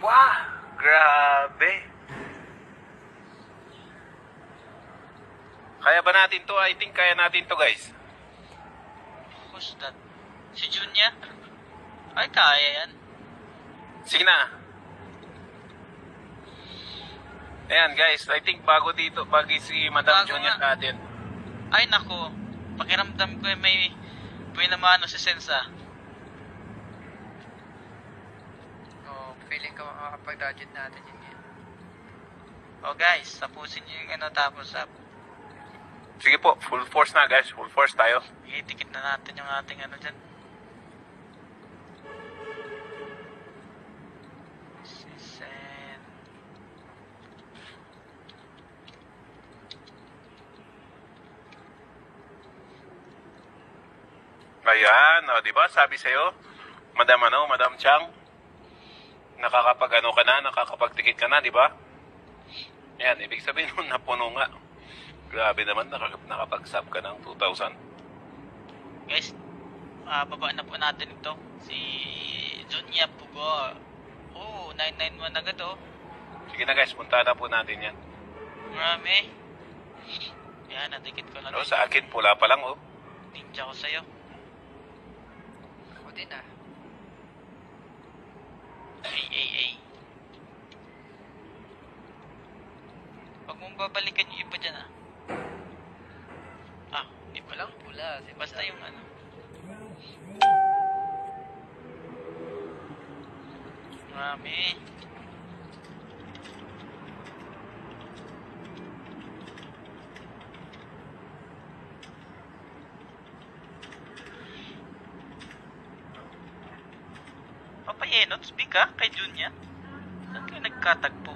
Wah! Grabe! Kaya ba natin to? I think kaya natin to, guys. Who's that? Si Junya? Ay, kaya yan. Sige na. Ayan, guys. I think bago dito, bagi si Madam Bago Junya nga. natin. Ay, nako. Pakiramdam ko may namano si Sensa. Oh, feeling ko makakapag-dodget natin yun. Oh guys, tapusin nyo yung tapos Sige po, full force na, guys. Full force tayo. itikit na natin yung ating dyan. Si Sen. Ayan, o, diba? Sabi sa'yo, Madam Chang, nakakapagtikit ka na, diba? Ayan, ibig sabihin nun, napuno nga. Grabe naman, nakapag-sub ka ng 2,000. Guys, baba na po natin ito. Si Junya Pugo. Oh, 991 agad Sige na, guys, punta na po natin yan. Marami. Yan, nadikit ko na. No, sa akin, pula pa lang, oh. Ninja ko sa'yo. Ako din Ay. Huwag mong babalikan yung iba dyan iba lang. Pula. Basta yung Marami. Papayenot, speak kay Junya. Saan kayo nagkatagpo?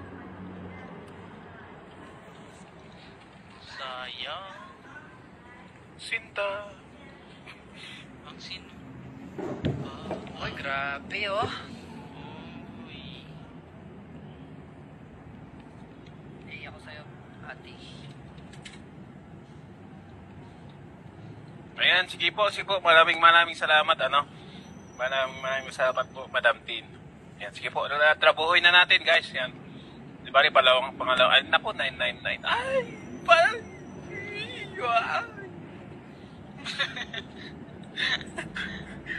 Sayang. Sinta. Ang sino? Uy, grabe Uy. Ay, ako sa'yo, ate. Ayan, sige po. Maraming salamat, Maraming salamat po, Madam Tin. Ayan, sige po. Trabuhoy na natin, guys. Yan. Di ba rin, pangalawa. Ay, naku, 999. Ay,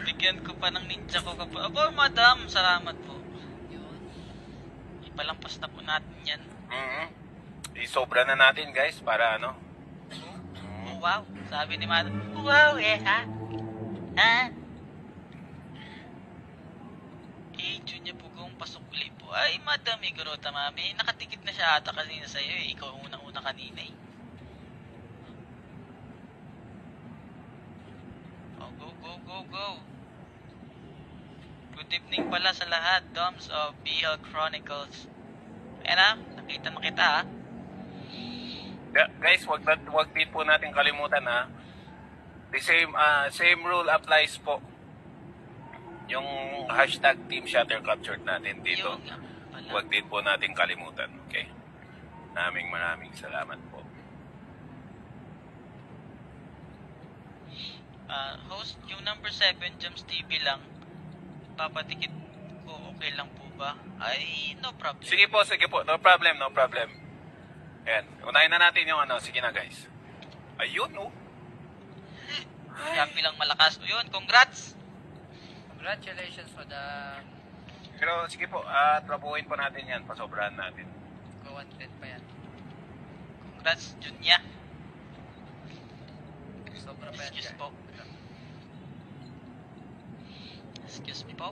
Bigyan ko pa ng ninja ko kapag. Aba, madam, salamat po. Yun. Ipalampas na po natin yan. Isobra na natin, guys, para Oh, wow. Sabi ni madam, wow, ha? Junya Pugong pasukli po. Ay, madam, Igorota, mami. Nakatikit na siya ata kanina sa'yo eh. Ikaw unang-una kanina eh. Oh, go. Good evening pala sa lahat, Doms of BL Chronicles. Ayan nakita mo kita guys, wag din po natin kalimutan, The same rule applies po. Yung hashtag Team Shuttercaptured natin dito. Yun nga pala. Wag din po natin kalimutan, okay? Maraming salamat po. Host, yung number 7, Jams TV lang. Papatikit ko, okay lang po ba? Ay, no problem. Sige po. No problem. Ayan, unahin na natin yung Sige na, guys. Ayun, Happy lang malakas. Yun, congrats! Congratulations, madam. Pero sige po, trabuhin po natin yan. Pasobrahan natin. Go 110 pa yan. Congrats, Junya. Sobra pa yan, Excuse guys. po. Excuse me po.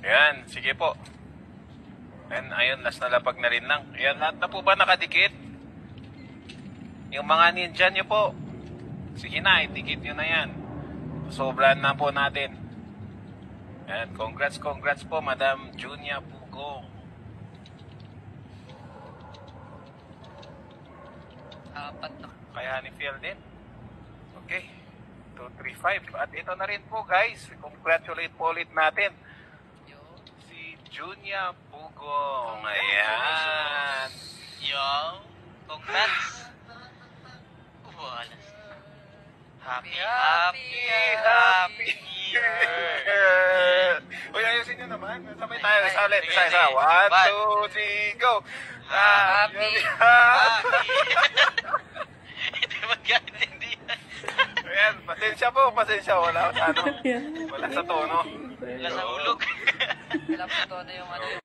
Ayan, sige po. And ayun, last na lapag na rin lang. Ayan, lahat na po ba nakadikit? Yung mga ninja nyo po. Sige na, itikit nyo na yan. Sobrahan na po natin. Ayan, congrats po, Madam Junya Pugo. Apat na. Kay Honeyfield din. Okay. 235. At ito na rin po guys, congratulate po ulit natin Yo. si Junia Pugong. Ayan. Yo, congrats. Wala. Happy, Happy, happy year. Uy, ayusin nyo naman. Sabay tayo. Salit. Sige, Isa-isa. sige. 1, 2, 3, go. Happy. Happy. Hindi magkaintindihan. Ayan, pasensya po. Pasensya. Wala sa ano. Wala sa tono. Wala sa ulog. Alam mo to na yung ano